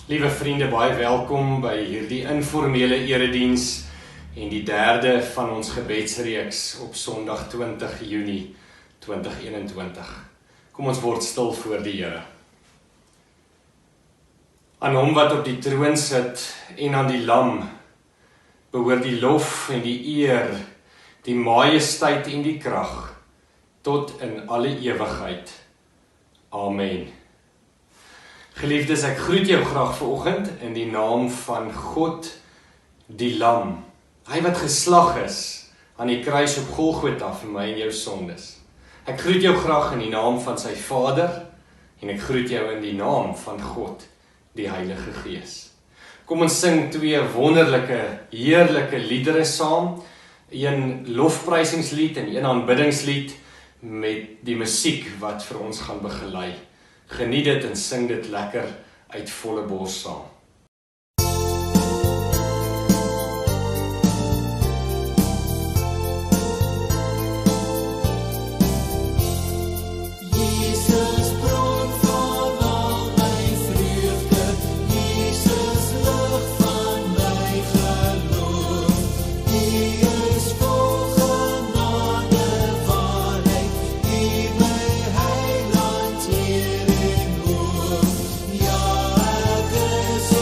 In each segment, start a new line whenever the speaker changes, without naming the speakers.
Liewe vriende, baie welkom by hierdie informele erediens en die derde van ons gebedsreeks op Sondag 20 Junie 2021. Kom ons word stil voor die Here. Aan hom wat op die troon sit en aan die Lam behoort die lof en die eer, die majesteit en die krag tot in alle ewigheid. Amen. Geliefdes, ek groet jou graag vanoggend in die naam van God, die Lam. Hy wat geslag is aan die kruis op Golgotha vir my en jou sondes. Ek groet jou graag in die naam van sy Vader en ek groet jou in die naam van God, die Heilige Gees. Kom ons sing twee wonderlike, heerlike liedere saam. Een lofprysingslied en een aanbiddingslied met die musiek wat vir ons gaan begelei. Geniet dit en sing dit lekker uit volle bors saam.
Ja, ek is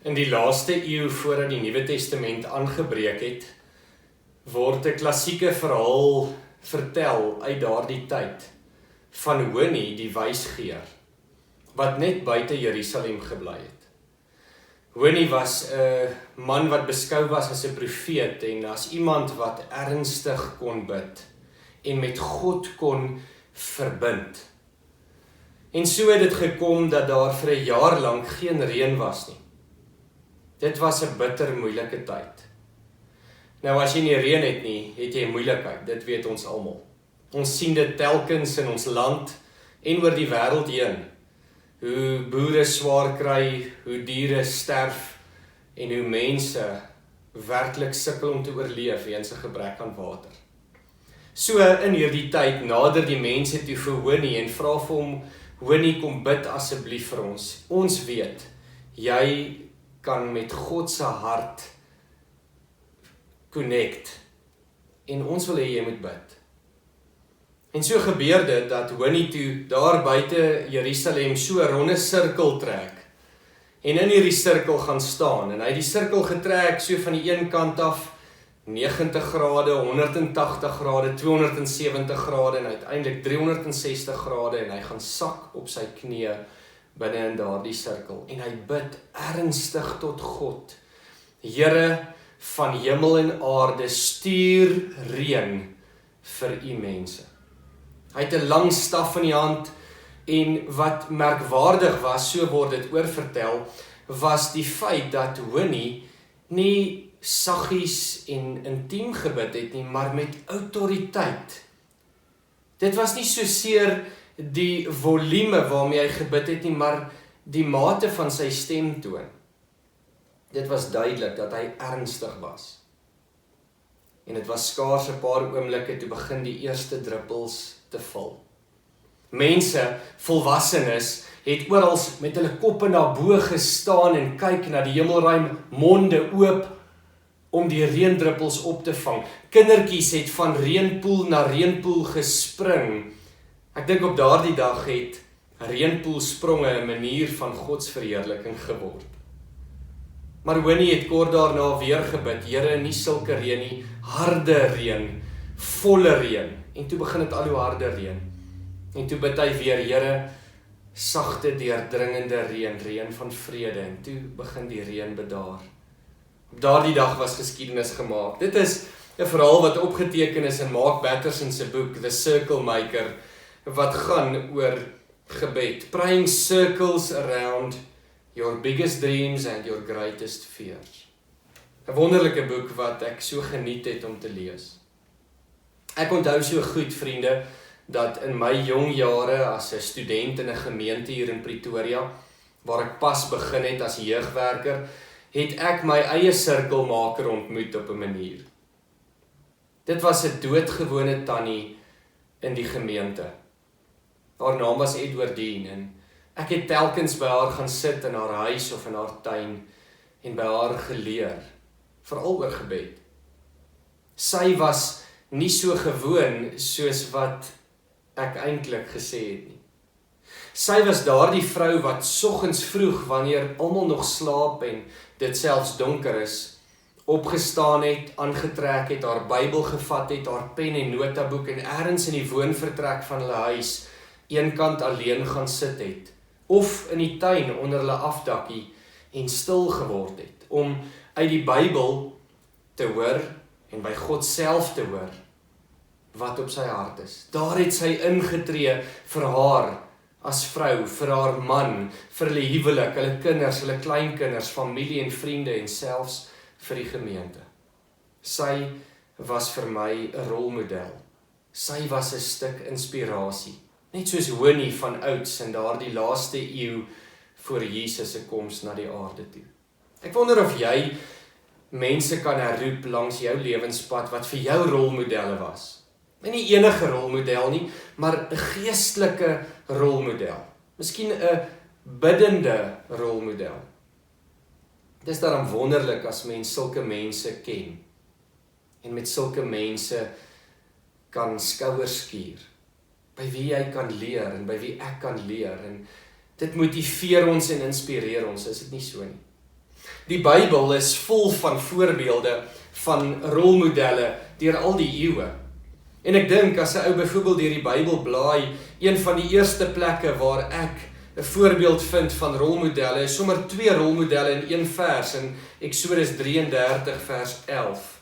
In die laaste eeu voordat die Nuwe Testament aangebreek het, word 'n klassieke verhaal vertel uit daardie tyd van Honi die wysgeer, wat net buite Jerusalem gebly het. Honi was 'n man wat beskou was as 'n profeet en as iemand wat ernstig kon bid en met God kon verbind. En so het dit gekom dat daar vir 'n jaar lank geen reën was nie. Dit was 'n bitter moeilike tyd. Nou as jy nie reën het nie, het jy 'n moeilikheid, dit weet ons almal. Ons sien dit telkens in ons land en oor die wêreld heen. Hoe boere swaar kry, hoe diere sterf en hoe mense werklik sukkel om te oorleef weens 'n gebrek aan water. So in hierdie tyd nader die mense toe vir Honi en vra vir hom, Honi, kom bid asseblief vir ons. Ons weet, jy kan met God se hart connect en ons wil hê jy moet bid. En so gebeur dit dat Honi toe daar buite Jerusalem so 'n ronde sirkel trek en in hierdie sirkel gaan staan en hy het die sirkel getrek so van die een kant af 90 grade, 180 grade, 270 grade en uiteindelik 360 grade en hy gaan sak op sy knieë binne in daardie sirkel en hy bid ernstig tot God. Here van hemel en aarde, stuur reën vir u mense. Hy het 'n lang staf in die hand en wat merkwaardig was, so word dit oorvertel, was die feit dat Honi nie saggies en intiem gebid het nie, maar met autoriteit. Dit was nie soseer die volume waarmee hy gebid het nie, maar die mate van sy stemtoon. Dit was duidelik dat hy ernstig was. En dit was skaars 'n paar oomblikke toe begin die eerste druppels te val. Mense, volwassenes, het oral met hulle koppe na bo gestaan en kyk na die hemelruim, monde oop om die reendruppels op te vang. Kindertjies het van reënpoel na reënpoel gespring. Ek dink op daardie dag het reënpoelspronge 'n manier van godsverheerliking geword. Maar Honi het kort daarna weer gebid, Here, nie sulke reën nie, harde reën, volle reën. En toe begin dit al hoe harder reën. En toe bid hy weer, Here, sagte deurdringende reën, reën van vrede. En toe begin die reën bedaar. Op daardie dag was geskiedenis gemaak. Dit is 'n verhaal wat opgeteken is in Mark Batterson se boek, The Circle Maker, wat gaan oor gebed. Praying circles around your biggest dreams and your greatest fears. 'n Wonderlike boek wat ek so geniet het om te lees. Ek onthou so goed, vriende, dat in my jong jare as 'n student in 'n gemeente hier in Pretoria, waar ek pas begin het as jeugwerker, het ek my eie sirkelmaker ontmoet op 'n manier. Dit was 'n doodgewone tannie in die gemeente. Haar naam was Edwardine en ek het telkens by haar gaan sit in haar huis of in haar tuin en by haar geleer, veral oor gebed. Sy was nie so gewoon soos wat ek eintlik gesê het nie. Sy was daardie vrou wat soggens vroeg, wanneer almal nog slaap en dit selfs donker is, opgestaan het, aangetrek het, haar Bybel gevat het, haar pen en notaboek en ergens in die woonvertrek van hulle huis eenkant alleen gaan sit het, of in die tuin onder hulle afdakkie en stil geword het, om uit die Bybel te hoor en by God self te hoor wat op sy hart is. Daar het sy ingetree vir haar as vrou, vir haar man, vir hulle huwelik, hulle kinders, hulle kleinkinders, familie en vriende en selfs vir die gemeente. Sy was vir my 'n rolmodel. Sy was 'n stuk inspirasie. Net soos Honi van ouds in daardie laaste eeu voor Jesus se koms na die aarde toe. Ek wonder of jy mense kan herroep langs jou lewenspad wat vir jou rolmodelle was. En nie enige rolmodel nie, maar 'n geestelike rolmodel. Miskien 'n biddende rolmodel. Dit is daarom wonderlik as mens sulke mense ken en met sulke mense kan skouers skuur, by wie jy kan leer en by wie ek kan leer en dit motiveer ons en inspireer ons, is dit nie so nie?
Die Bybel is vol van voorbeelde van rolmodelle deur al die eeue. En ek dink, as 'n ou byvoorbeeld deur die Bybel blaai, een van die eerste plekke waar ek 'n voorbeeld vind van rolmodelle, is sommer 2 rolmodelle in een vers, in Eksodus 33 vers 11.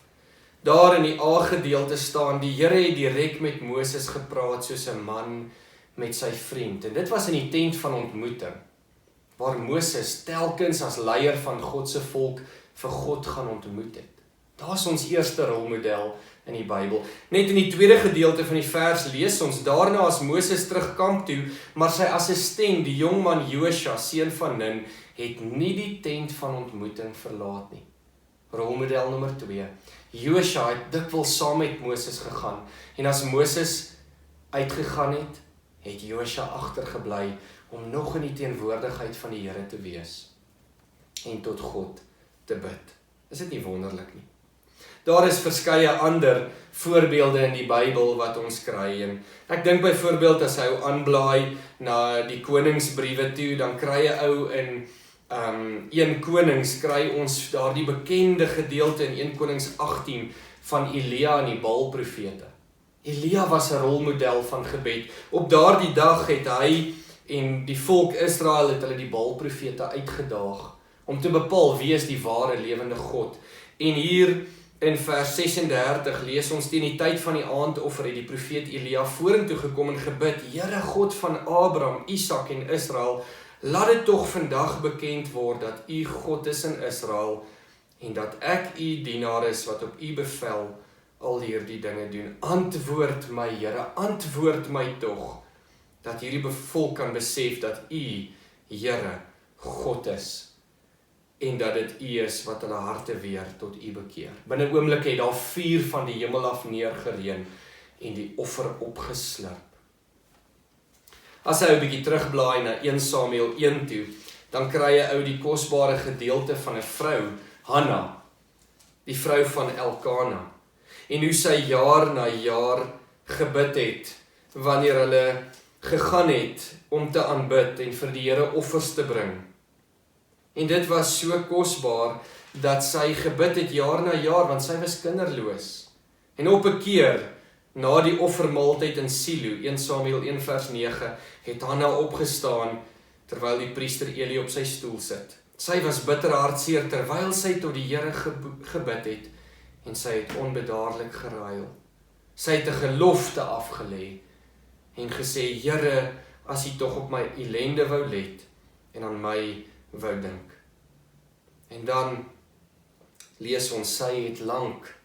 Daar in die A-gedeelte staan, die Here het direk met Moses gepraat soos 'n man met sy vriend. En dit was in die tent van ontmoeting, waar Moses telkens as leier van God se volk vir God gaan ontmoet het. Daar is ons eerste rolmodel in die Bybel. Net in die tweede gedeelte van die vers lees ons, daarna as Moses terug kamp toe, maar sy assistent, die jongman Josua, seun van Nun, het nie die tent van ontmoeting verlaat nie. Rolmodel nommer 2. Josua het dikwels saam met Moses gegaan, en as Moses uitgegaan het, het Josua agtergebly om nog in die teenwoordigheid van die Here te wees en tot God te bid. Is dit nie wonderlik nie? Daar is verskeie ander voorbeelde in die Bybel wat ons kry, en ek dink byvoorbeeld as hy aanblaai na die koningsbriewe toe, dan kry 'n ou in 1 Konings kry ons daar die bekende gedeelte in 1 Konings 18 van Elia en die Baal-profete. Elia was 'n rolmodel van gebed. Op daardie dag het hy en die volk Israel het hulle die Baal-profete uitgedaag om te bepaal wie is die ware lewende God. En hier in vers 36 lees ons, teen die tyd van die aandoffer het die profeet Elia vorentoe gekom en gebid, Here God van Abraham, Isak en Israel, laat dit tog vandag bekend word dat U God is in Israel en dat ek U dienaar is wat op U bevel al hierdie dinge doen. Antwoord my, Here, antwoord my tog, dat hierdie volk kan besef dat U, Here, God is, en dat dit U is wat hulle harte weer tot U bekeer. Binne 'n oomblik het daar vuur van die hemel af neergereën en die offer opgeslurp. As hy 'n bietjie terugblaai na 1 Samuel 1 toe, dan kry 'n ou die kosbare gedeelte van 'n vrou, Hanna, die vrou van Elkana, en hoe sy jaar na jaar gebid het, wanneer hulle gegaan het om te aanbid en vir die Here offers te bring. En dit was so kosbaar, dat sy gebid het jaar na jaar, want sy was kinderloos. En op 'n keer, na die offermaaltyd in Silo, 1 Samuel 1 vers 9, het Hanna opgestaan, terwyl die priester Eli op sy stoel sit. Sy was bitter hartseer, terwyl sy tot die Here gebid het, en sy het onbedaarlik geruil. Sy het 'n gelofte afgelê, en gesê, Here, as U tog op my ellende wou let, en aan my wou dink. En dan lees ons, sy het lank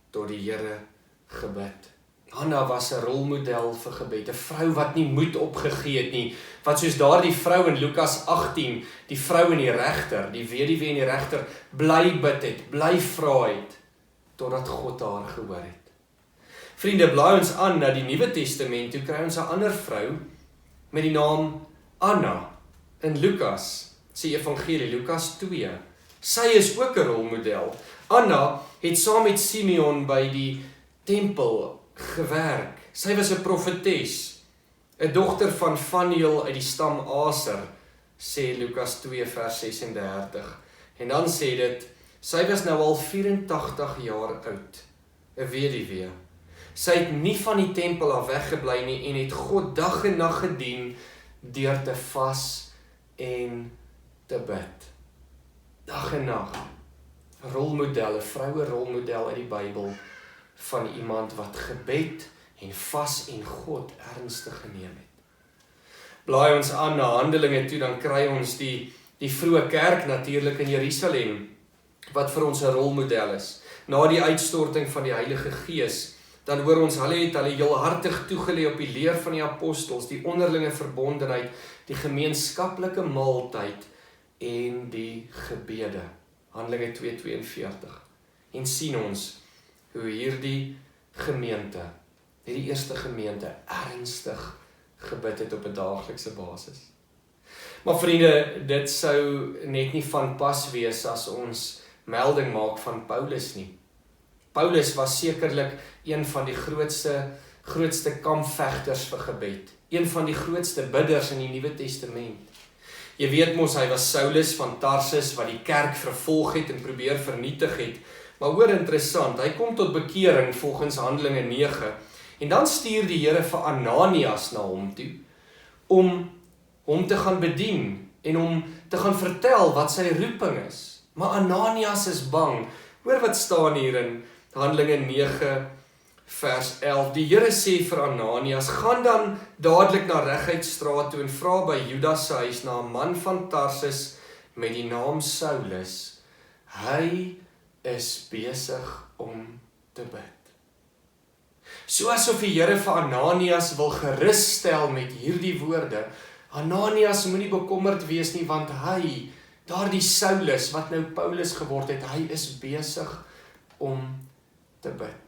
tot die Here gebid. Hanna was 'n rolmodel vir gebed, 'n vrou wat nie moed opgegee het nie, wat soos daardie vrou in Lukas 18, die vrou en die regter, die weduwee en die regter, bly bid het, bly vra het, totdat God haar gehoor het. Vriende, blaai ons aan na die Nuwe Testament, toe kry ons 'n ander vrou met die naam Anna in Lukas se evangelie, Lukas 2. Sy is ook 'n rolmodel. Anna het saam met Simeon by die tempel gewerk. Sy was 'n profetes, 'n dogter van Faniel uit die stam Aser, sê Lukas 2 vers 36. En dan sê dit, sy was nou al 84 jaar oud, 'n weduwee. Sy het nie van die tempel af weggebly nie en het God dag en nag gedien deur te vas en te bid. Dag en nag. 'n Rolmodel, 'n vroue rolmodel uit die Bybel van iemand wat gebed en vas en God ernstig geneem het. Blaai ons aan na Handelinge toe, dan kry ons die vroeë kerk natuurlik in Jerusalem, wat vir ons 'n rolmodel is. Na die uitstorting van die Heilige Gees, dan hoor ons, hulle het hulle heelhartig toegelê op die leer van die apostels, die onderlinge verbondenheid, die gemeenskaplike maaltyd en die gebede. Handelinge 2:42. En sien ons hoe hierdie gemeente, hierdie eerste gemeente, ernstig gebid het op 'n daaglikse basis. Maar vriende, dit sou net nie van pas wees as ons melding maak van Paulus nie. Paulus was sekerlik een van die grootste kampvegters vir gebed, een van die grootste bidders in die Nuwe Testament. Jy weet mos, hy was Saulus van Tarsus wat die kerk vervolg het en probeer vernietig het. Maar hoor interessant, hy kom tot bekering volgens Handelinge 9. En dan stuur die Here vir Ananias na hom toe, om hom te gaan bedien, en om te gaan vertel wat sy roeping is. Maar Ananias is bang. Hoor wat staan hier in Handelinge 9 vers 11. Die Here sê vir Ananias, gaan dan dadelik na Reguitstraat toe en vra by Judas se huis na 'n man van Tarsus met die naam Saulus. Hy is besig om te bid. So asof die Here vir Ananias wil gerus-stel met hierdie woorde. Ananias moenie bekommerd wees nie, want hy, daardie Saulus wat nou Paulus geword het, hy is besig om te bid.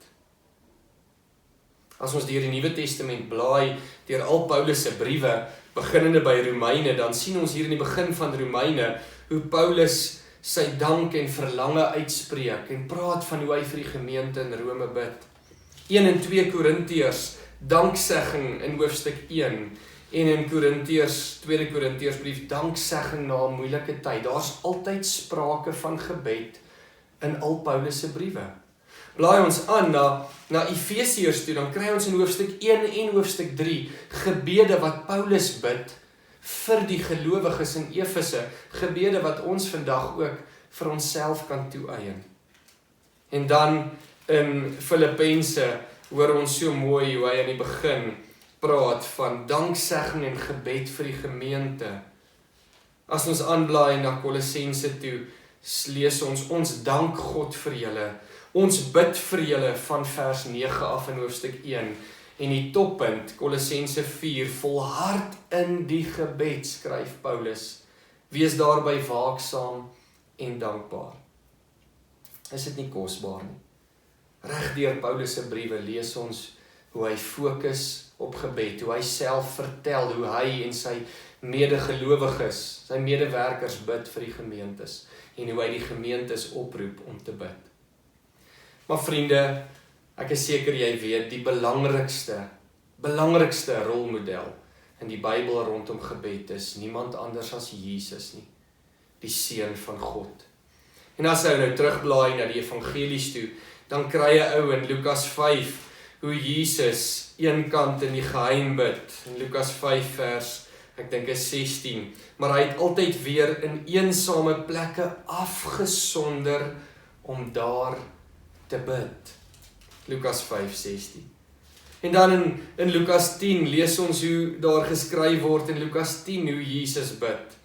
As ons deur die Nuwe Testament blaai, deur al Paulus se briewe, beginnende by Romeine, dan sien ons hier in die begin van Romeine, hoe Paulus sy dank en verlange uitspreek, en praat van hoe hy vir die gemeente in Rome bid. 1 en 2 Korintiërs, danksegging in hoofstuk 1, en in Korintiërs, 2 Korintiërsbrief, danksegging na 'n moeilike tyd. Daar's altyd sprake van gebed in al Paulus se briewe. Blaai ons aan na Efesiërs toe, dan kry ons in hoofstuk 1 en hoofstuk 3 gebede wat Paulus bid vir die gelowiges in Efese, gebede wat ons vandag ook vir onsself kan toeëien. En dan in Filippense hoor ons so mooi hoe hy aan die begin praat van danksegging en gebed vir die gemeente. As ons aanblaai na Kolossense toe, lees ons dank God vir julle. Ons bid vir julle van vers 9 af in hoofstuk 1. En die toppunt, Kolossense 4, volhard in die gebed, skryf Paulus. Wees daarby waaksaam en dankbaar. Is dit nie kosbaar nie? Reg deur Paulus se briewe lees ons hoe hy fokus op gebed, hoe hy self vertel, hoe hy en sy medegelowiges, sy medewerkers bid vir die gemeentes, en hoe hy die gemeentes oproep om te bid. Maar vriende, ek is seker jy weet, die belangrikste rolmodel in die Bybel rondom gebed is niemand anders as Jesus nie, die Seun van God. En as hy nou terugblaai na die evangelies toe, dan kry jy ou in Lukas 5, hoe Jesus eenkant in die geheim bid, in Lukas 5 vers, ek dink is 16, maar hy het altyd weer in eensame plekke afgesonder om daar te bid. Lukas 5:16. En dan in Lukas 10 lees ons hoe daar geskryf word in Lukas 10 hoe Jesus bid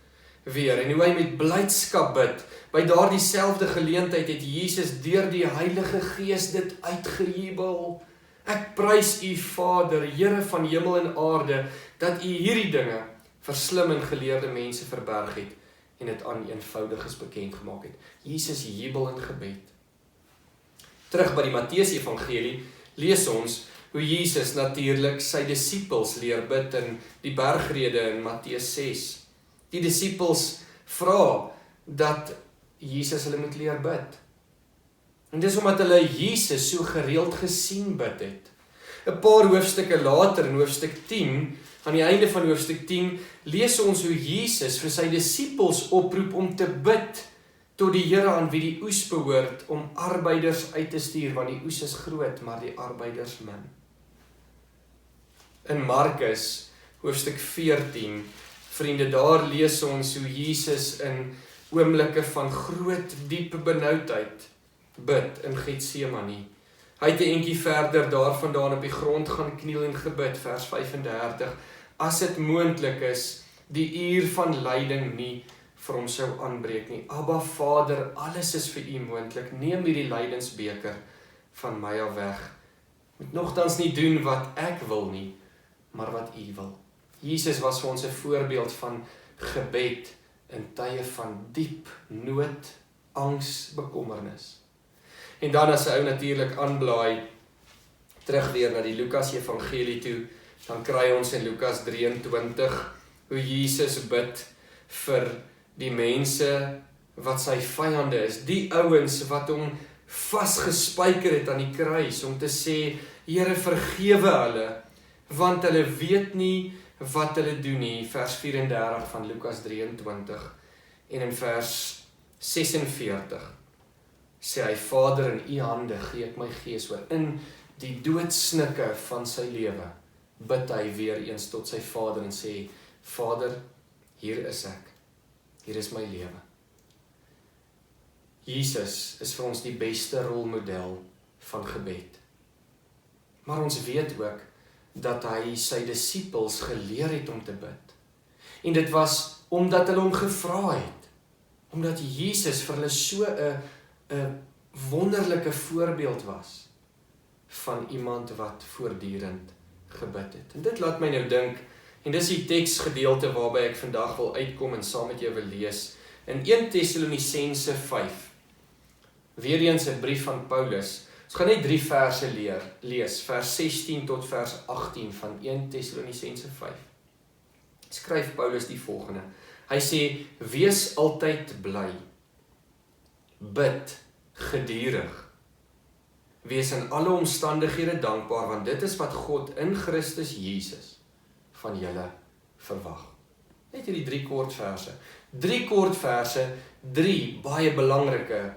weer, en hoe hy met blydskap bid. By daardie selfde geleentheid het Jesus deur die Heilige Gees dit uitgejubel. Ek prys u Vader, Here van hemel en aarde, dat u hierdie dinge vir slim en geleerde mense verberg het en dit aan eenvoudiges bekend gemaak het. Jesus jubel in gebed. Terug by die Matteus Evangelie lees ons hoe Jesus natuurlik sy disippels leer bid in die bergrede in Matteus 6. Die disippels vra dat Jesus hulle moet leer bid. En dis omdat hulle Jesus so gereeld gesien bid het. 'n Paar hoofstukke later in hoofstuk 10, aan die einde van hoofstuk 10, lees ons hoe Jesus vir sy disippels oproep om te bid tot die Here aan wie die oes behoort, om arbeiders uit te stuur, want die oes is groot, maar die arbeiders min. In Markus, hoofstuk 14, vriende, daar lees ons hoe Jesus in oomblikke van groot, diep benoudheid bid in Getsemane. Hy het 'n entjie verder daarvandaan op die grond gaan kniel en gebid, vers 35, as dit moontlik is, die uur van lyding nie vir hom sou aanbreek nie. Abba Vader, alles is vir u moontlik, neem hierdie lydensbeker van my af weg. Moet nogtans nie doen wat ek wil nie, maar wat u wil. Jesus was vir ons 'n voorbeeld van gebed in tye van diep nood, angs, bekommernis. En dan as 'n ou natuurlik aanblaai, terug weer na die Lukas Evangelie toe, dan kry ons in Lukas 23, hoe Jesus bid vir die mense wat sy vyande is, die ouens wat hom vasgespijker het aan die kruis, om te sê, Here vergewe hulle, want hulle weet nie wat hulle doen hier, vers 34 van Lukas 23, en in vers 46, sê hy, Vader, in u hande gee ek my gees oor. In die doodsnikke van sy lewe, bid hy weer eens tot sy Vader en sê, Vader, hier is ek, hier is my lewe. Jesus is vir ons die beste rolmodel van gebed. Maar ons weet ook, dat hy sy disippels geleer het om te bid. En dit was omdat hulle hom gevra het. Omdat Jesus vir hulle so 'n wonderlike voorbeeld was van iemand wat voortdurend gebid het. En dit laat my nou dink, en dis die teksgedeelte waarby ek vandag wil uitkom en saam met jou wil lees, in 1 Tessalonisense 5. Weereens 'n brief van Paulus. Ons gaan net 3 verse lees, vers 16 tot vers 18 van 1 Tessalonisense 5. Skryf Paulus die volgende. Hy sê, wees altyd bly, bid gedurig, wees in alle omstandighede dankbaar, want dit is wat God in Christus Jesus van julle verwag. Net hierdie 3 kort verse. 3 kort verse, 3 baie belangrike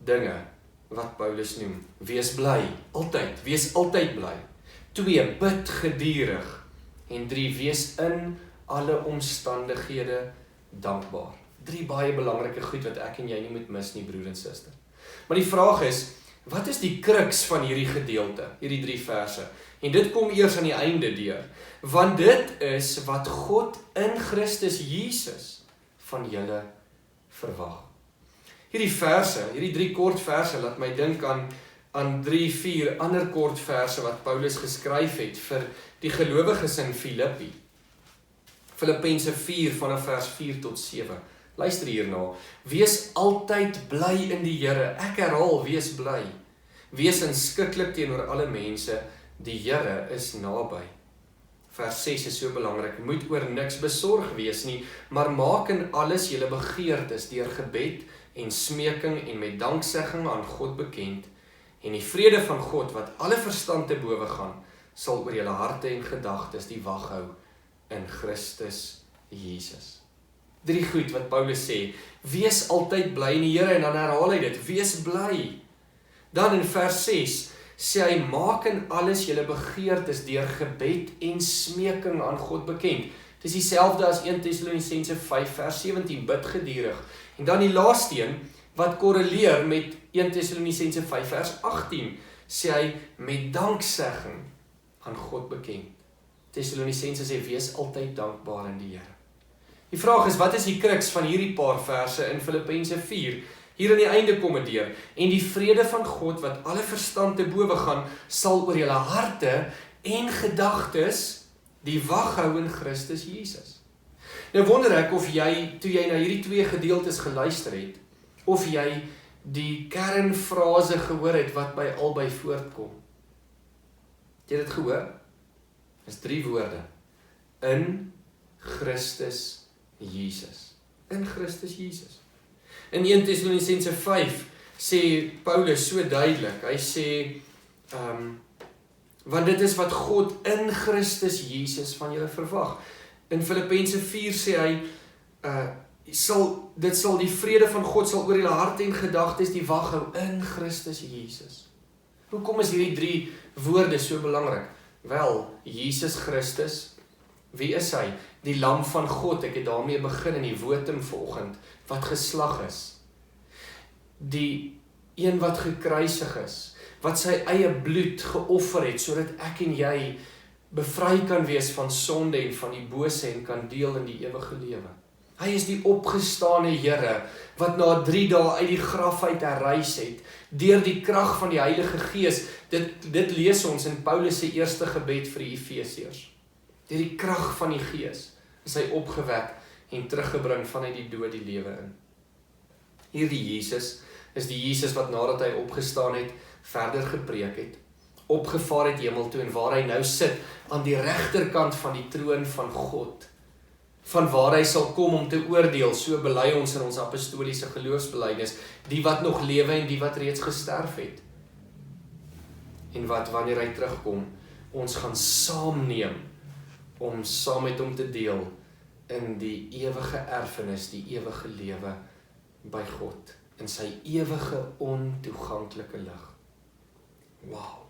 dinge wat Paulus noem. Wees bly, altyd, wees altyd bly. 2, bid gedurig. En 3, wees in alle omstandighede dankbaar. 3 baie belangrike goed wat ek en jy nie moet mis nie, broer en suster. Maar die vraag is, wat is die kruks van hierdie gedeelte, hierdie 3 verse? En dit kom eers aan die einde deur, want dit is wat God in Christus Jesus van julle verwag. Hierdie verse, hierdie 3 kort verse, laat my dink aan 3, 4 ander kort verse wat Paulus geskryf het vir die gelowiges in Filippi. Filippense 4 vanaf vers 4 tot 7. Luister hierna. Wees altyd bly in die Here. Ek herhaal, wees bly. Wees inskikkelik teenoor alle mense. Die Here is naby. Vers 6 is so belangrik. Moet oor niks besorg wees nie, maar maak in alles julle begeertes deur gebed en smeking en met danksegging aan God bekend. En die vrede van God wat alle verstand te bowe gaan, sal oor julle harte en gedagtes die wag hou in Christus Jesus. 3 goed wat Paulus sê, wees altyd bly in die Here, en dan herhaal hy dit, wees bly. Dan in vers 6 sê hy, maak in alles julle begeertes deur gebed en smeking aan God bekend. Dit is dieselfde as 1 Tessalonisense 5 vers 17, bid gedurig. En dan die laaste een, wat korreleer met 1 Tessalonisense 5 vers 18, sê hy, met danksegging aan God bekend. Tessalonisense sê, wees altyd dankbaar in die Here. Die vraag is, wat is die kruks van hierdie paar verse in Filippense 4? Hier aan die einde kom dit deur. En die vrede van God wat alle verstand te bowe gaan, sal oor julle harte en gedagtes die wag hou in Christus Jesus. Nou wonder ek of jy, toe jy na hierdie 2 gedeeltes geluister het, of jy die kernfrase gehoor het wat by albei voortkom. Het jy dit gehoor? Dit is 3 woorde. In Christus Jesus. In Christus Jesus. In 1 Tessalonisense 5 sê Paulus so duidelik, hy sê, want dit is wat God in Christus Jesus van julle verwag. In Filippense 4 sê hy, dit sal die vrede van God sal oor julle harte en gedagtes die wag hou in Christus Jesus. Hoekom is hierdie 3 woorde so belangrik? Wel, Jesus Christus, wie is hy? Die lam van God, ek het daarmee begin in die wotum vanoggend, wat geslag is. Die een wat gekruisig is, wat sy eie bloed geoffer het, sodat ek en jy bevry kan wees van sonde en van die bose en kan deel in die ewige lewe. Hy is die opgestane Here, wat na 3 dae uit die graf uit herrys het, deur die krag van die Heilige Gees. Dit lees ons in Paulus se eerste gebed vir die Efesiërs. Deur die krag van die Gees is hy opgewek en teruggebring vanuit die dood die lewe in. Hierdie Jesus is die Jesus wat nadat hy opgestaan het, verder gepreek het, opgevaar het hemel toe en waar hy nou sit, aan die regterkant van die troon van God, van waar hy sal kom om te oordeel, so bely ons in ons apostoliese geloofsbelijdenis, die wat nog lewe en die wat reeds gesterf het. En wat wanneer hy terugkom, ons gaan saamneem om saam met hom te deel in die ewige erfenis, die ewige lewe by God, in sy ewige ontoeganklike lig. Wow,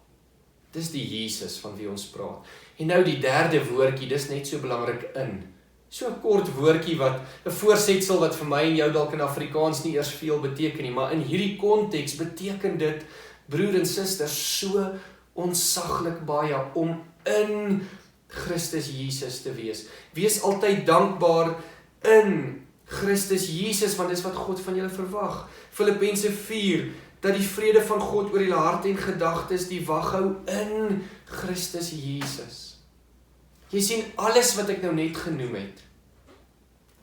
dis die Jesus van wie ons praat. En nou die derde woordjie, dis net so belangrik in. So 'n kort woordjie wat, 'n voorsetsel wat vir my en jou dalk in Afrikaans nie eers veel beteken nie, maar in hierdie konteks beteken dit, broer en suster, so ontsaglik baie om in Christus Jesus te wees. Wees altyd dankbaar in Christus Jesus, want dis wat God van julle verwag. Filippense 4, dat die vrede van God oor julle harte en gedagtes die wag hou in Christus Jesus. Jy sien, alles wat ek nou net genoem het,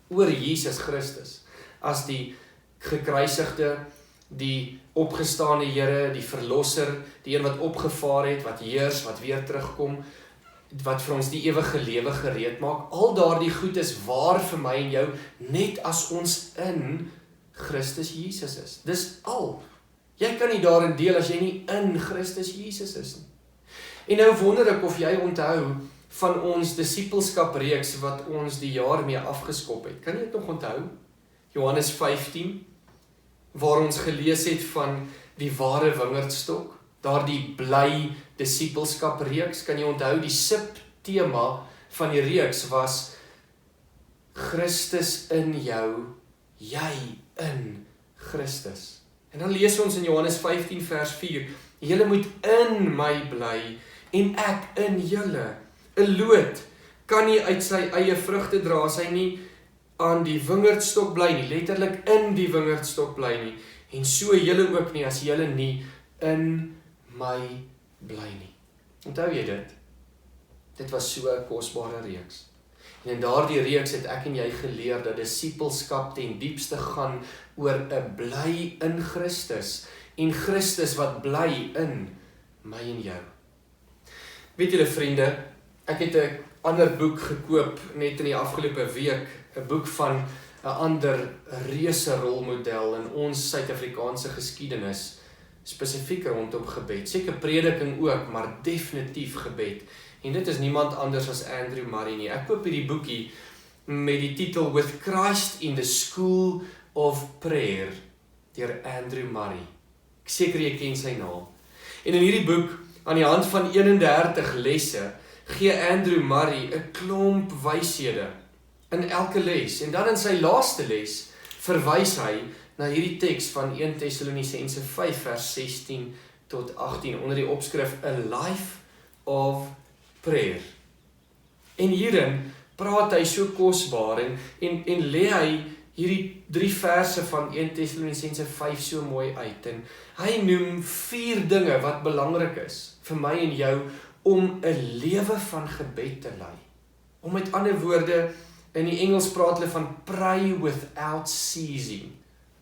oor Jesus Christus, as die gekruisigde, die opgestane Here, die verlosser, die een wat opgevaar het, wat heers, wat weer terugkom, wat vir ons die ewige lewe gereed maak, al daardie goed is waar vir my en jou, net as ons in Christus Jesus is. Dis al. Jy kan nie daarin deel as jy nie in Christus Jesus is nie. En nou wonder ek of jy onthou van ons disippelskapreeks wat ons die jaar mee afgeskop het. Kan jy dit nog onthou? Johannes 15, waar ons gelees het van die ware wingerdstok, daardie bly disippelskapreeks. Kan jy onthou, die subtema van die reeks was Christus in jou, jy in Christus. En dan lees ons in Johannes 15 vers 4, julle moet in my bly en ek in julle. 'n Loot kan nie uit sy eie vrugte dra as hy nie aan die wingerdstok bly nie, letterlik in die wingerdstok bly nie. En so julle ook nie as julle nie in my bly nie. Onthou jy dit? Dit was so 'n kosbare reeks. En in daardie reeks het ek en jy geleer dat disippelskap ten diepste gaan oor 'n bly in Christus en Christus wat bly in my en jou. Weet julle vriende, ek het 'n ander boek gekoop net in die afgelope week, 'n boek van 'n ander reuse rolmodel in ons Suid-Afrikaanse geskiedenis, spesifiek rondom gebed. Seker prediking ook, maar definitief gebed. En dit is niemand anders as Andrew Murray nie. Ek koop hierdie boekie met die titel With Christ in the School of Prayer deur Andrew Murray. Ek seker jy ken sy naam. En in hierdie boek, aan die hand van 31 lesse, gee Andrew Murray 'n klomp wyshede in elke les. En dan in sy laaste les verwys hy na hierdie teks van 1 Tessalonisense 5 vers 16 tot 18 onder die opskrif A Life of Prayer. En hierin praat hy so kosbaar en lê hy hierdie 3 verse van 1 Tessalonisense 5 so mooi uit. En hy noem 4 dinge wat belangrik is vir my en jou om 'n lewe van gebed te lei. Om met ander woorde, in die Engels praat hulle van pray without ceasing.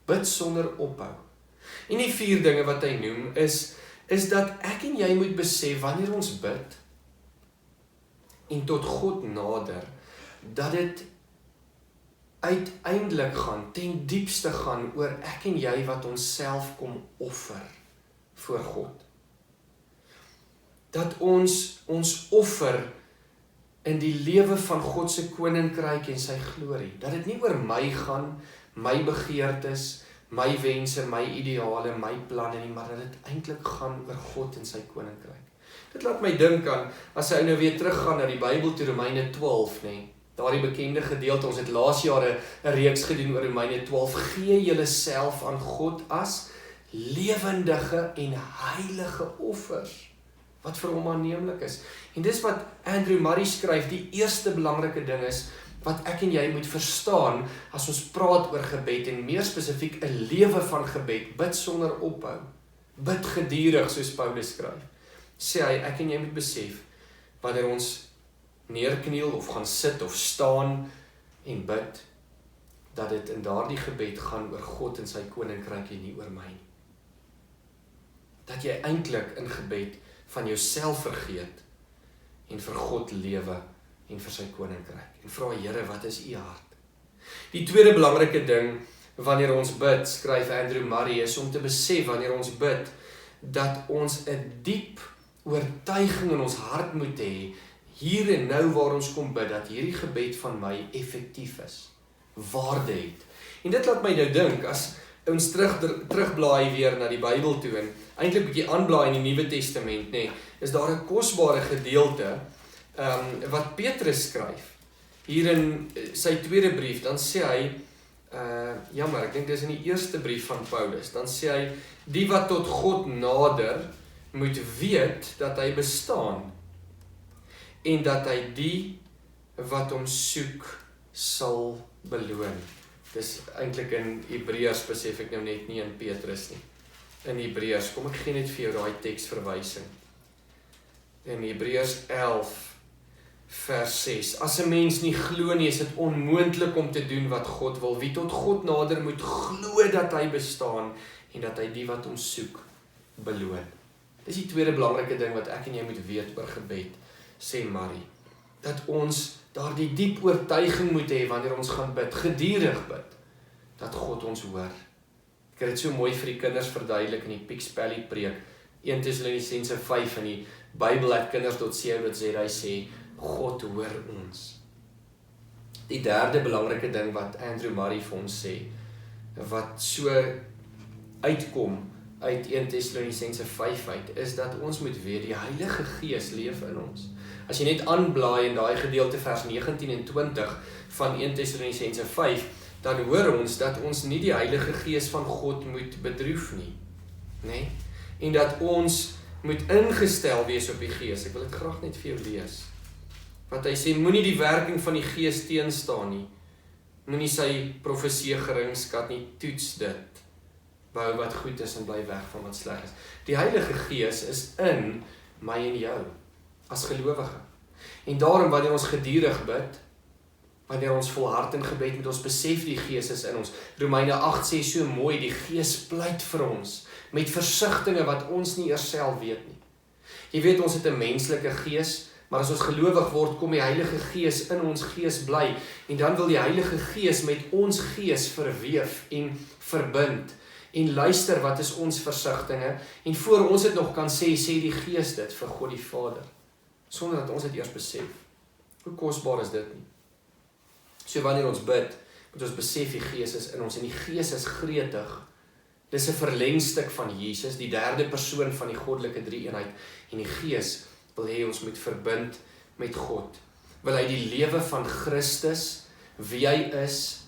Bid sonder ophou. En die 4 dinge wat hy noem is dat ek en jy moet besef wanneer ons bid en tot God nader, dat dit uiteindelik gaan, ten diepste gaan oor ek en jy wat ons self kom offer voor God. Dat ons offer in die lewe van God se koninkryk en sy glorie. Dat dit nie oor my gaan, my begeertes, my wense, my ideale, my planne nie, maar dat dit eintlik gaan oor God en sy koninkryk. Dit laat my dink aan, as hy nou weer teruggaan na die Bybel toe, Romeine 12, nee, daardie bekende gedeelte, ons het laas jare 'n reeks gedoen oor Romeine 12, gee julle self aan God as lewendige en heilige offers, wat vir hom aanneemlik is. En dis wat Andrew Murray skryf, die eerste belangrike ding is, wat ek en jy moet verstaan, as ons praat oor gebed, en meer spesifiek 'n lewe van gebed, bid sonder ophou, bid gedurig, soos Paulus skryf. Sê hy, ek en jy moet besef, wanneer ons neerkniel, of gaan sit, of staan, en bid, dat dit in daardie gebed gaan oor God en sy koninkryk en nie oor my nie. Dat jy eintlik in gebed van jouself vergeet en vir God lewe en vir sy koninkryk. En vra, Here, wat is u hart? Die tweede belangrike ding wanneer ons bid, skryf Andrew Murray, is om te besef wanneer ons bid dat ons 'n diep oortuiging in ons hart moet hê, hier en nou waar ons kom bid, dat hierdie gebed van my effektief is, waarde het. En dit laat my nou dink, as ons terugblaai weer na die Bybel toe, en eintlik bietjie aanblaai in die Nuwe Testament, is daar 'n kosbare gedeelte, wat Petrus skryf, hier in sy tweede brief, dan sê hy, jammer, ek dink dis in die eerste brief van Paulus, dan sê hy, die wat tot God nader, moet weet dat hy bestaan, en dat hy die wat hom soek sal beloon. Dis eintlik in Hebreërs, besef ek nou net nie in Petrus nie. In Hebreërs, kom ek gee net vir jou daai teksverwysing. In Hebreërs 11 vers 6. As 'n mens nie glo nie, is dit onmoontlik om te doen wat God wil. Wie tot God nader moet glo dat hy bestaan en dat hy die wat hom soek beloon. Dis die tweede belangrike ding wat ek en jy moet weet oor gebed, sê Marie. Dat ons daardie diep oortuiging moet hê wanneer ons gaan bid, gedurig bid, dat God ons hoor. Ek het dit so mooi vir die kinders verduidelik in die Piekspellie preek, 1 Tessalonisense 5 in die Bybel@kinders.co.za, hy sê, God hoor ons. Die derde belangrike ding wat Andrew Murray vir ons sê, wat so uitkom uit 1 Tessalonisense 5 uit, is dat ons moet weet, die Heilige Gees leef in ons. As jy net aanblaai in daai gedeelte vers 19 en 20 van 1 Tessalonisense 5, dan hoor ons dat ons nie die Heilige Gees van God moet bedroef nie. En dat ons moet ingestel wees op die Gees. Ek wil dit graag net vir jou lees. Wat hy sê, moenie die werking van die Gees teenstaan nie. Moenie sy profesie geringskat nie, toets dit. Bou wat goed is en bly weg van wat sleg is. Die Heilige Gees is in my en jou, as gelowige. En daarom, wanneer ons gedurig bid, wanneer ons volhard in gebed, moet ons besef die Gees is in ons. Romeine 8 sê so mooi, die Gees pleit vir ons, met versigtinge wat ons nie eers self weet nie. Jy weet, ons het 'n menslike gees, maar as ons gelowig word, kom die Heilige Gees in ons gees bly, en dan wil die Heilige Gees met ons gees verweef en verbind, en luister wat is ons versigtinge, en voor ons dit nog kan sê die Gees dit vir God die Vader, sonder dat ons dit eers besef. Hoe kosbaar is dit nie? So wanneer ons bid, moet ons besef die Gees is in ons, en die Gees is gretig. Dis 'n verlengstuk van Jesus, die derde persoon van die goddelike drie-eenheid, en die Gees wil hê ons moet verbind met God. Wil hy die lewe van Christus, wie hy is,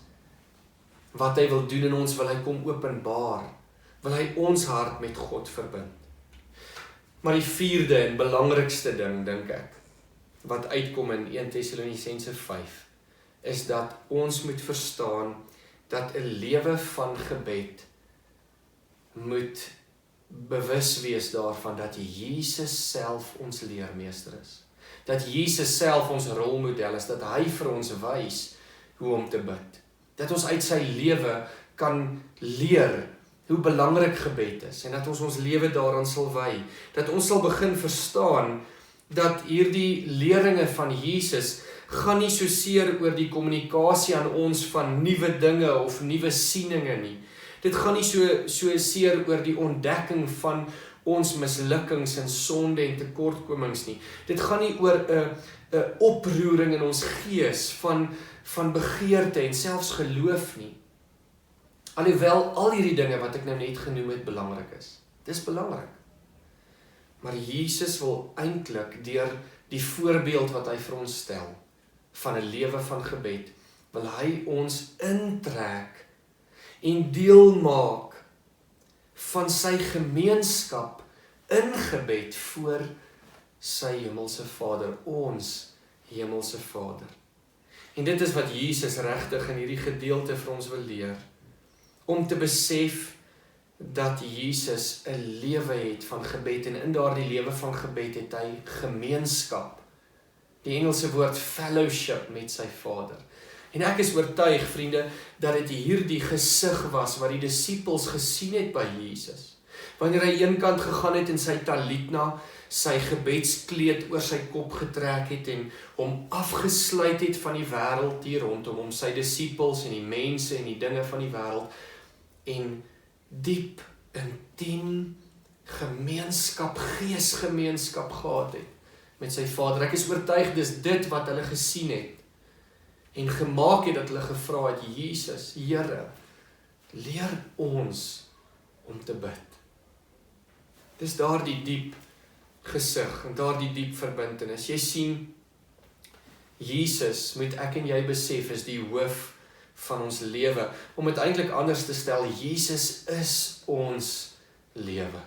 wat hy wil doen in ons, wil hy kom openbaar. Wil hy ons hart met God verbind. Maar die vierde en belangrikste ding, dink ek, wat uitkom in 1 Tessalonisense 5, is dat ons moet verstaan dat 'n lewe van gebed moet bewus wees daarvan dat Jesus self ons leermeester is. Dat Jesus self ons rolmodel is, dat hy vir ons wys hoe om te bid. Dat ons uit sy lewe kan leer hoe belangrik gebed is, en dat ons ons lewe daaraan sal wy. Dat ons sal begin verstaan dat hierdie leringe van Jesus gaan nie so seer oor die kommunikasie aan ons van nuwe dinge of nuwe sieninge nie. Dit gaan nie so seer oor die ontdekking van ons mislukkings en sonde en tekortkomings nie. Dit gaan nie oor 'n oproering in ons gees van begeerte en selfs geloof nie. Alhoewel al hierdie dinge wat ek nou net genoem het belangrik is. Dis belangrik. Maar Jesus wil eintlik deur die voorbeeld wat hy vir ons stel van 'n lewe van gebed, wil hy ons intrek en deel maak van sy gemeenskap in gebed voor sy hemelse Vader, ons hemelse Vader. En dit is wat Jesus regtig in hierdie gedeelte vir ons wil leer, om te besef dat Jesus 'n lewe het van gebed, en in daardie lewe van gebed het hy gemeenskap, die Engelse woord fellowship met sy Vader. En ek is oortuig, vriende, dat dit hierdie gesig was wat die disippels gesien het by Jesus. Wanneer hy eenkant gegaan het en sy talitna, sy gebedskleed oor sy kop getrek het en hom afgesluit het van die wêreld hier rondom hom, sy disippels en die mense en die dinge van die wêreld, en diep, intiem gemeenskap, geesgemeenskap gehad het met sy Vader. Ek is oortuig dis dit wat hulle gesien het en gemaak het dat hulle gevra het, Jesus, Here, leer ons om te bid. Dis daardie diep gesig en daardie diep verbintenis. Jy sien, Jesus, moet ek en jy besef, is die hoof van ons lewe. Om dit eintlik anders te stel, Jesus is ons lewe.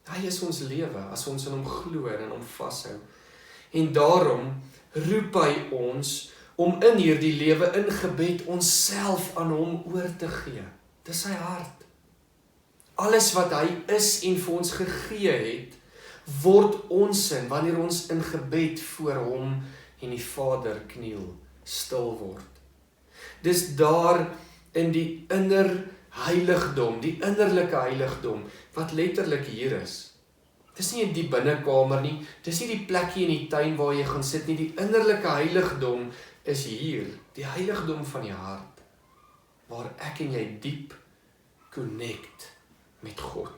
Hy is ons lewe, as ons in hom glo en in hom vashou. En daarom roep hy ons om in hierdie lewe in gebed onsself aan hom oor te gee. Dis sy hart. Alles wat hy is en vir ons gegee het, word ons in, wanneer ons in gebed voor hom en die Vader kniel, stil word. Dis daar in die heiligdom, die innerlike heiligdom, wat letterlik hier is. Dis nie in die binnekamer nie, dis nie die plekkie in die tuin waar jy gaan sit nie, die innerlike heiligdom is hier, die heiligdom van die hart, waar ek en jy diep connect met God.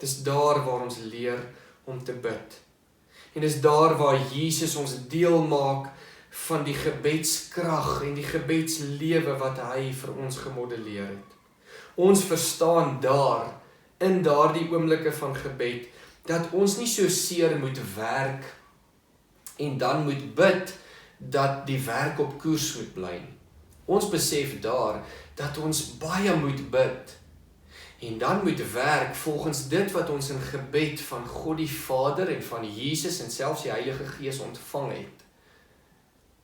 Dis daar waar ons leer om te bid. En dis daar waar Jesus ons deel maak van die gebedskrag en die gebedslewe wat hy vir ons gemodelleer het. Ons verstaan daar, in daardie oomblikke van gebed, dat ons nie so seer moet werk en dan moet bid dat die werk op koers moet bly. Ons besef daar dat ons baie moet bid en dan moet werk volgens dit wat ons in gebed van God die Vader en van Jesus en selfs die Heilige Gees ontvang het.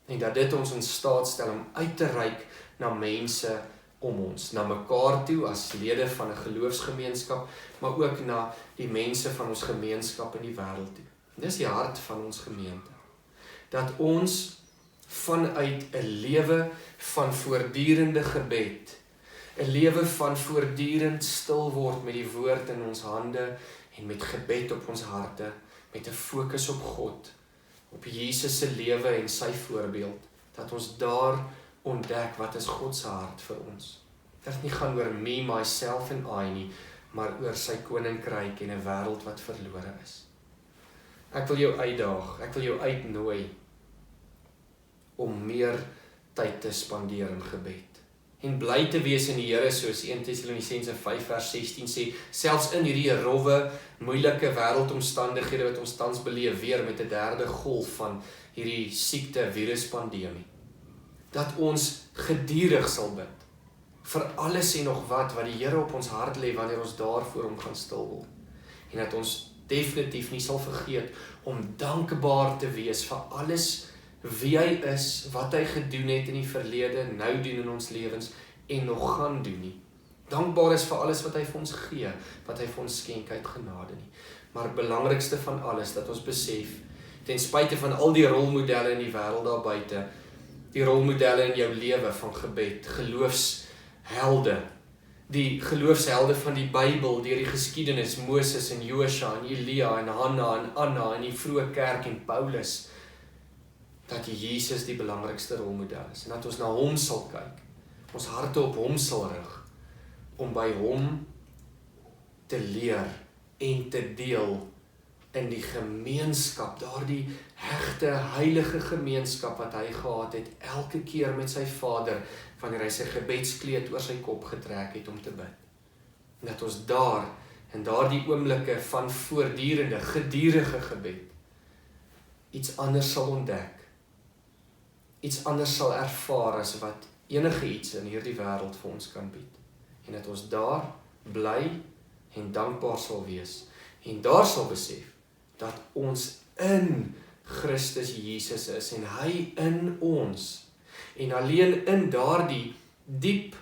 En dat dit ons in staat stel om uit te reik na mense om ons, na mekaar toe as lede van 'n geloofsgemeenskap, maar ook na die mense van ons gemeenskap in die wêreld toe. Dis die hart van ons gemeente. Dat ons vanuit 'n lewe van voortdurende gebed, 'n lewe van voortdurend stil word met die woord in ons hande en met gebed op ons harte, met 'n fokus op God, op Jesus se lewe en sy voorbeeld, dat ons daar ontdek wat is God se hart vir ons. Dit nie gaan oor me, myself en I nie, maar oor sy koninkryk en 'n wêreld wat verlore is. Ek wil jou uitdaag, ek wil jou uitnooi om meer tyd te spandeer in gebed. En bly te wees in die Here, soos 1 Tessalonisense 5 vers 16 sê, selfs in hierdie rowwe, moeilike wêreldomstandighede wat ons tans beleef, weer met 'n derde golf van hierdie siekte, viruspandemie. Dat ons gedurig sal bid, vir alles en nog wat die Here op ons hart lê, wanneer ons daar voor hom gaan stil word. En dat ons definitief nie sal vergeet, om dankbaar te wees vir alles wie hy is, wat hy gedoen het in die verlede, nou doen in ons lewens, en nog gaan doen nie. Dankbaar is vir alles wat hy vir ons gee, wat hy vir ons skenk uit genade nie. Maar het belangrikste van alles, dat ons besef, ten spyte van al die rolmodelle in die wêreld daar buite, die rolmodelle in jou lewe van gebed, geloofshelde, die geloofshelde van die Bybel, deur die geskiedenis, Moses en Josua en Elia en Hanna en Anna en die vroeë kerk en Paulus, dat Jesus die belangrikste rolmodel is, en dat ons na hom sal kyk, ons harte op hom sal rig, om by hom te leer en te deel in die gemeenskap, daardie hegte, heilige gemeenskap wat hy gehad het, elke keer met sy Vader, wanneer hy sy gebedskleed oor sy kop getrek het om te bid. En dat ons daar, in daardie oomblikke van voortdurende, gedurende gebed, iets anders sal ontdek, iets anders sal ervaar as wat enige iets in hierdie wêreld vir ons kan bied. En dat ons daar bly en dankbaar sal wees. En daar sal besef dat ons in Christus Jesus is en hy in ons. En alleen in daardie diep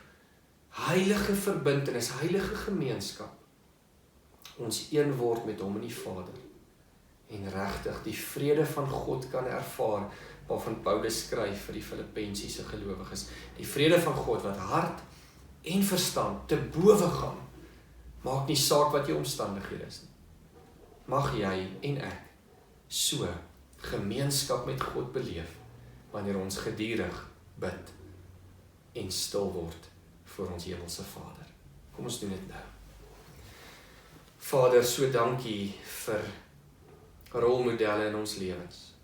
heilige verbintenis, heilige gemeenskap, ons een word met hom en die Vader. En regtig die vrede van God kan ervaar, waarvan Paulus skryf vir die Filippensiese gelowiges. Die vrede van God wat hart en verstand te bowe gaan, maak nie saak wat jou omstandighede is nie. Mag jy en ek so gemeenskap met God beleef, wanneer ons gedurig bid en stil word voor ons hemelse Vader. Kom ons doen dit nou. Vader, so dankie vir rolmodelle in ons lewens.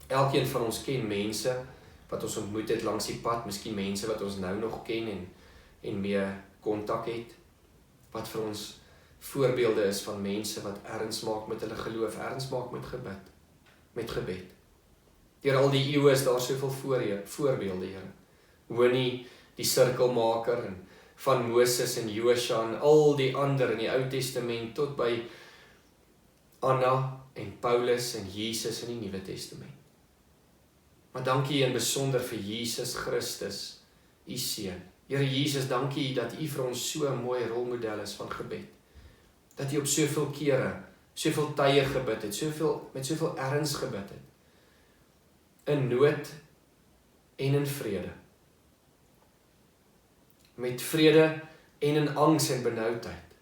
Elkeen van ons ken mense wat ons ontmoet het langs die pad, miskien mense wat ons nou nog ken en mee kontak het, wat vir ons voorbeelde is van mense wat erns maak met hulle geloof, erns maak met gebed. Deur al die eeue is daar soveel voorbeelde, Here. Honie, die sirkelmaker, en van Moses en Josua en al die ander in die Ou Testament, tot by Anna en Paulus en Jesus in die Nuwe Testament. Maar dankie in besonder vir Jesus Christus, u seun. Here Jesus, dankie dat u vir ons so 'n mooi rolmodel is van gebed. Dat u op soveel kere, soveel tye gebid het, met soveel erns gebid het. In nood en in vrede. Met vrede en in angs en benoudheid.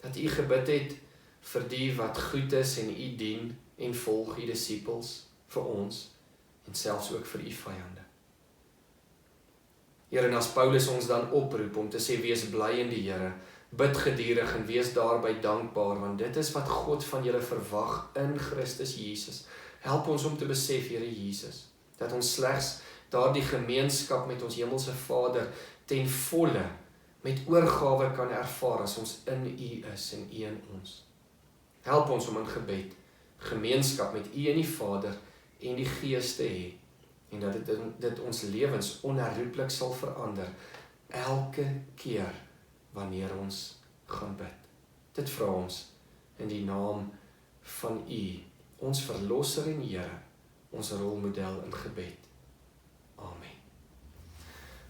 Dat u gebid het vir die wat goed is en u dien en volg u disippels, vir ons en selfs ook vir u vyande. Here, en as Paulus ons dan oproep om te sê, wees bly in die Here, bid geduldig en wees daarby dankbaar, want dit is wat God van julle verwag in Christus Jesus. Help ons om te besef, Here Jesus, dat ons slegs daardie gemeenskap met ons hemelse Vader ten volle, met oorgawe kan ervaar as ons in u is en u in ons. Help ons om in gebed, gemeenskap met u en die Vader en die Gees te hê, en dat dit ons lewens onherroepelik sal verander, elke keer wanneer ons gaan bid. Dit vra ons in die naam van u, ons Verlosser en Here, ons rolmodel in gebed. Amen.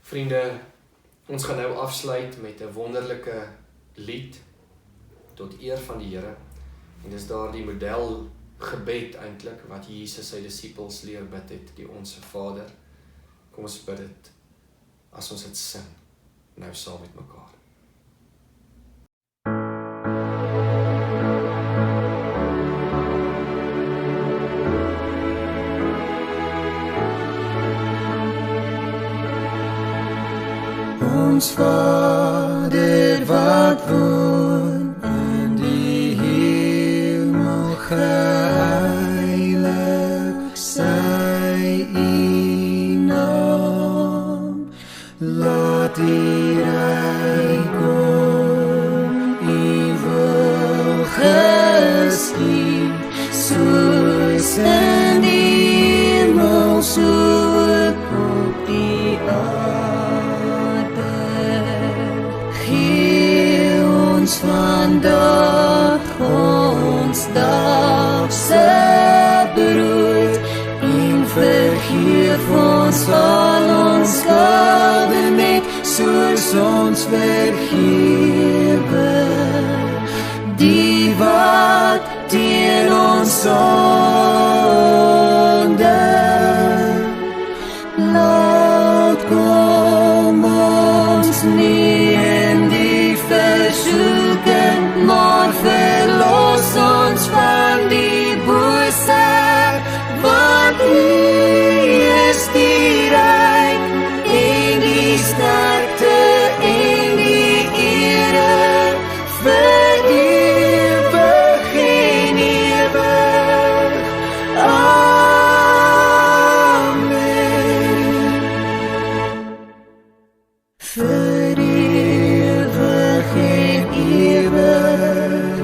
Vriende, ons gaan nou afsluit met 'n wonderlike lied tot eer van die Here. En dis daardie model gebed eintlik wat Jesus sy disippels leer bid het, die Onse Vader. Kom ons bid dit as ons dit sing, nou saam met mekaar.
Ons Vader wat woon in die hemel, geheilig sy u naam. Laat u rijk kom, u wil geskied, soos in die hemel, so ook op die aarde. Gee ons vandag ons dagse brood, en vergeef ons al ons skade net, soos ons vergewe die wat teen ons sonde. Laat kom ons nie in die versoeking, maar verlos ons van die bose, want u is die ryk en die sterkte en die ere vir ewig en ewig. Amen. Vir ewig en ewig.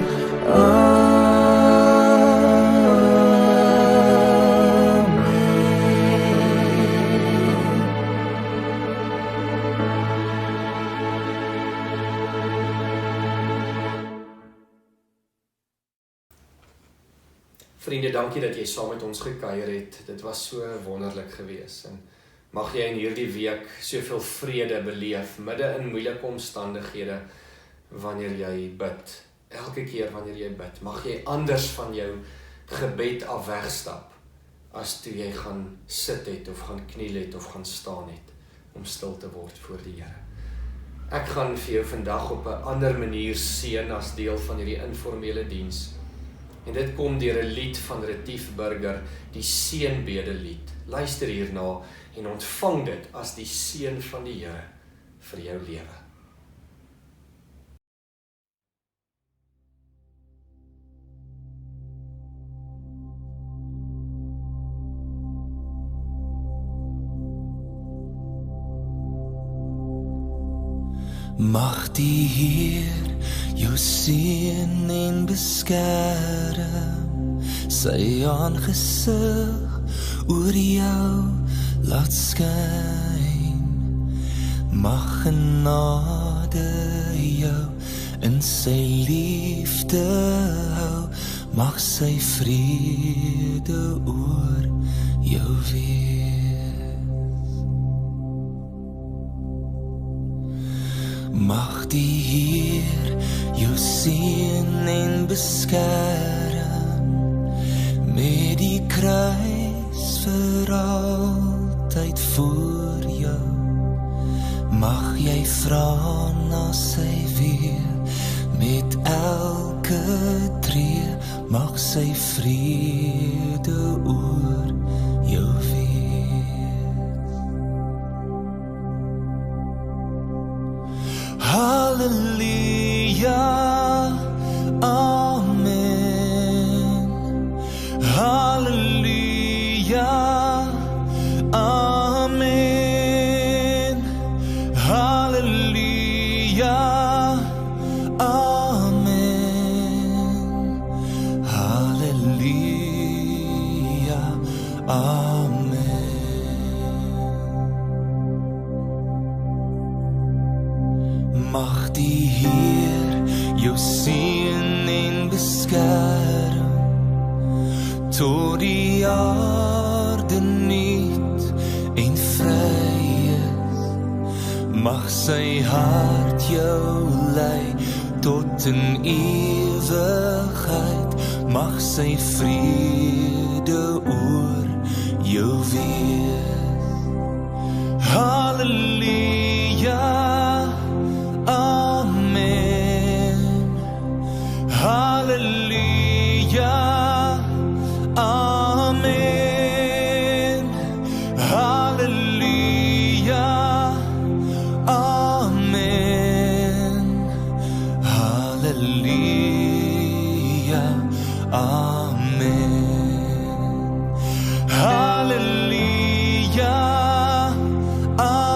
Vriende, dankie dat jy saam met ons gekuier het. Dit was so wonderlik geweest. En mag jy in hierdie week soveel vrede beleef, midde in moeilike omstandighede, wanneer jy bid. Elke keer wanneer jy bid, mag jy anders van jou gebed af wegstap, as toe jy gaan sit het, of gaan kniel het, of gaan staan het, om stil te word voor die Here. Ek gaan vir jou vandag op 'n ander manier seën as deel van hierdie informele diens. En dit kom deur 'n lied van Retief Burger, die seënbede lied. Luister hierna en ontvang dit as die seën van die Here vir jou lewe.
Mag die Heer jou seën en beskerm, sy aangesig oor jou laat skyn. Mag genade jou in sy liefde hou, mag sy vrede oor jou wees. Mag die Heer jou seën en beskerm, met die kruis vir altyd voor jou. Mag jy vra na sy weer, met elke tree, mag sy vrede oor jou wees. Halleluja, amen. Halleluja, amen. Halleluja, amen. Halleluja, amen. Mag die Heer jou seën en beskerm, tot die aarde nuut en vry is. Mag sy hart jou lei tot in ewigheid, mag sy vrede oor jou wees. Halleluja, amen. Halleluja, amen. Halleluja, amen. Halleluja, amen. Halleluja,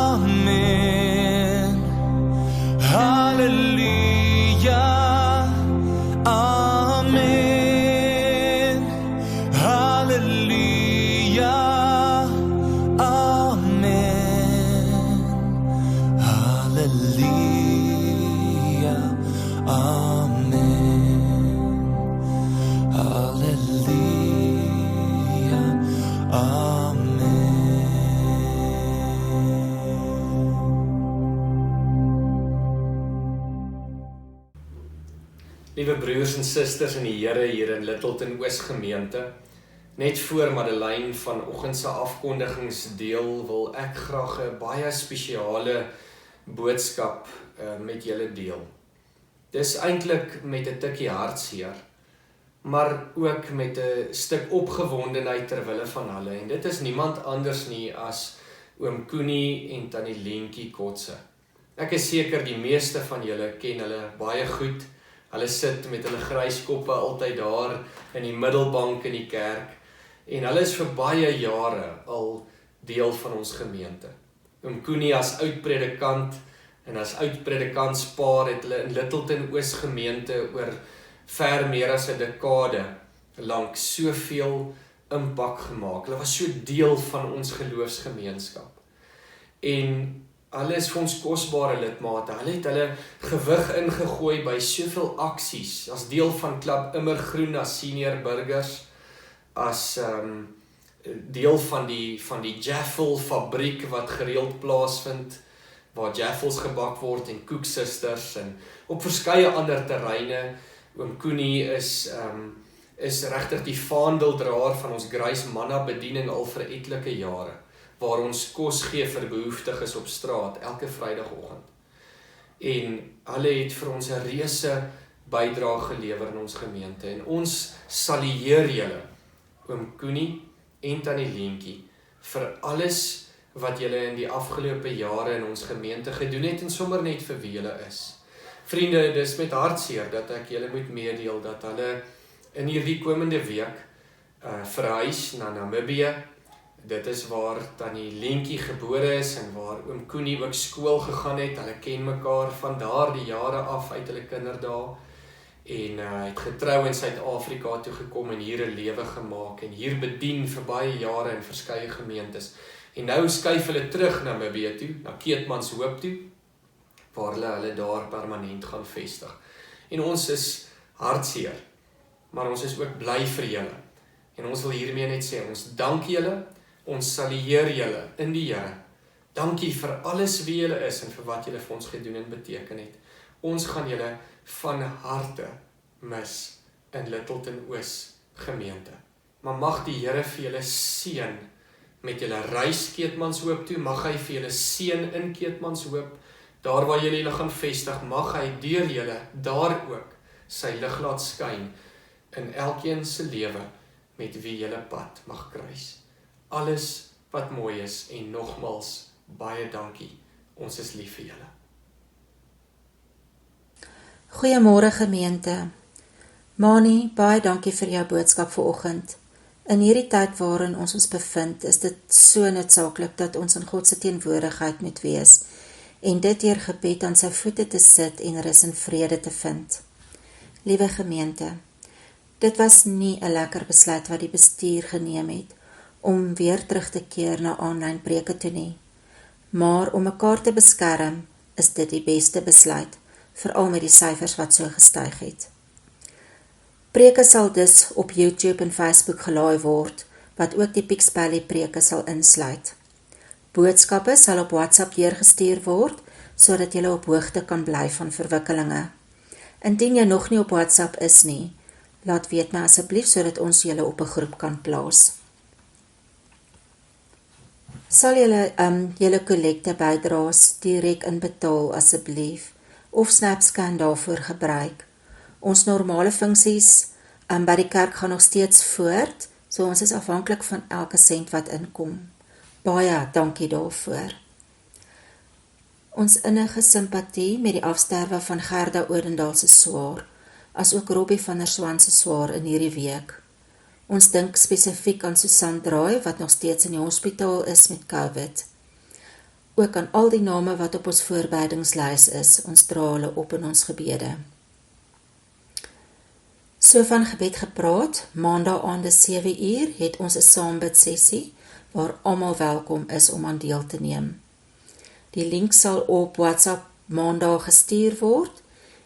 amen. Halleluja, amen. Halleluja, amen. Halleluja, amen. Halleluja, amen.
Liewe broers en susters in die Here hier in Littleton Oos gemeente, net voor Madeleine vanoggend se afkondigingsdeel wil ek graag 'n baie spesiale boodskap met julle deel. Dis eintlik met 'n tikkie hartseer, maar ook met 'n stuk opgewondenheid ter wille van hulle, en dit is niemand anders nie as oom Koenie en tannie Lentjie Kotse. Ek is seker die meeste van julle ken hulle baie goed. Hulle sit met hulle grys koppe altyd daar in die middelbank in die kerk, en hulle is vir baie jare al deel van ons gemeente. Oom Koenie as oud-predikant en as oud-predikantspaar het hulle in Littleton Oos gemeente oor ver meer as 'n dekade lank soveel impak gemaak. Hulle was so deel van ons geloofsgemeenskap. En hulle is vir ons kosbare lidmate. Hulle het hulle gewig ingegooi by soveel aksies, as deel van Klub Immergroen as senior burgers, as deel van die Jaffel fabriek wat gereeld plaasvind, waar jaffels gebak word en koeksisters, en op verskeie ander terreine. Oom Koenie is regtig die vaandeldraer van ons Grace Manna bediening al vir etlike jare, waar ons kos gee vir behoeftiges op straat elke Vrydagoggend. En hulle het vir ons 'n reuse bydrae gelewer in ons gemeente, en ons salueer julle, oom Koenie en tannie Lentjie, vir alles wat julle in die afgelope jare in ons gemeente gedoen het, en sommer net vir wie julle is. Vriende, dis met hartseer dat ek julle moet meedeel dat hulle in hierdie komende week verhuis na Namibië, Dit is waar tannie Lientjie gebore is en waar oom Koenie ook skool gegaan het. Hulle ken mekaar van daardie jare af uit hulle kinderdae. En het getrou in Suid-Afrika toe gekom en hier 'n lewe gemaak en hier bedien vir baie jare in verskeie gemeentes. En nou skuif hulle terug na Namibië toe, na Keetmanshoop toe, waar hulle daar permanent gaan vestig. En ons is hartseer, maar ons is ook bly vir julle. En ons wil hiermee net sê, ons dank julle, ons salueer julle in die Here. Dankie vir alles wie julle is en vir wat julle vir ons gedoen en beteken het. Ons gaan julle van harte mis in Littleton Oos gemeente. Maar mag die Here vir julle seën met julle reis Keetmanshoop toe, mag hy vir julle seën in Keetmanshoop, daar waar julle gaan vestig, mag hy deur julle daar ook sy lig laat skyn in elkeen se lewe met wie julle pad mag kruis. Alles wat mooi is en nogmals baie dankie. Ons is lief vir julle.
Goeiemôre gemeente. Mani, baie dankie vir jou boodskap vanoggend. In hierdie tyd waarin ons bevind, is dit so noodsaaklik dat ons in God se teenwoordigheid moet wees en dit deur gebed aan sy voete te sit en rus en vrede te vind. Liewe gemeente, dit was nie 'n lekker besluit wat die bestuur geneem het om weer terug te keer na aanlyn preke toe nie. Maar om mekaar te beskerm, is dit die beste besluit, veral met die syfers wat so gestyg het. Preke sal dus op YouTube en Facebook gelaai word, wat ook die Pixbelly preke sal insluit. Boodskappe sal op WhatsApp deurgestuur word, sodat jy op hoogte kan bly van verwikkelinge. Indien jy nog nie op WhatsApp is nie, laat weet my asseblief sodat ons julle op 'n groep kan plaas. Sal julle kollekte bydraes direk inbetaal asseblief, of SnapScan daarvoor gebruik. Ons normale funksies by die kerk gaan nog steeds voort, so ons is afhanklik van elke sent wat inkom. Baie dankie daarvoor. Ons innige simpatie met die afsterwe van Gerda Odendaal se swaar, as ook Robbie van der Swan se swaar in hierdie week. Ons dink spesifiek aan Susan Draai, wat nog steeds in die hospitaal is met COVID. Ook aan al die name wat op ons voorbedingslys is, ons dra hulle op in ons gebede. So van gebed gepraat, maandag aande 7uur het ons 'n saambid sessie, waar almal welkom is om aan deel te neem. Die link sal op WhatsApp maandag gestuur word,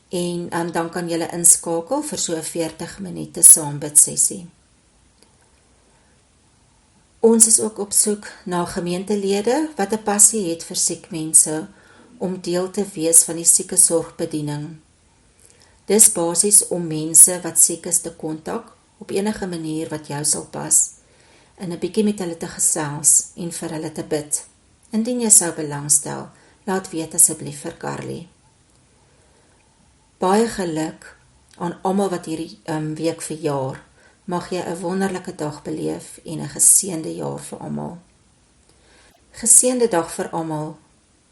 en dan kan julle inskakel vir so 'n 40 minute saambid sessie. Ons is ook op soek na gemeentelede wat 'n passie het vir siek mense, om deel te wees van die siekesorgbediening. Dis basies om mense wat siek is te kontak, op enige manier wat jou sal pas, en 'n bietjie met hulle te gesels en vir hulle te bid. Indien jy sou belangstel, laat weet asseblief vir Carly. Baie geluk aan almal wat hierdie week verjaar. Mag jy 'n wonderlike dag beleef en 'n geseënde jaar vir almal. Geseënde dag vir almal.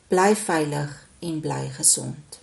Bly veilig en bly gesond.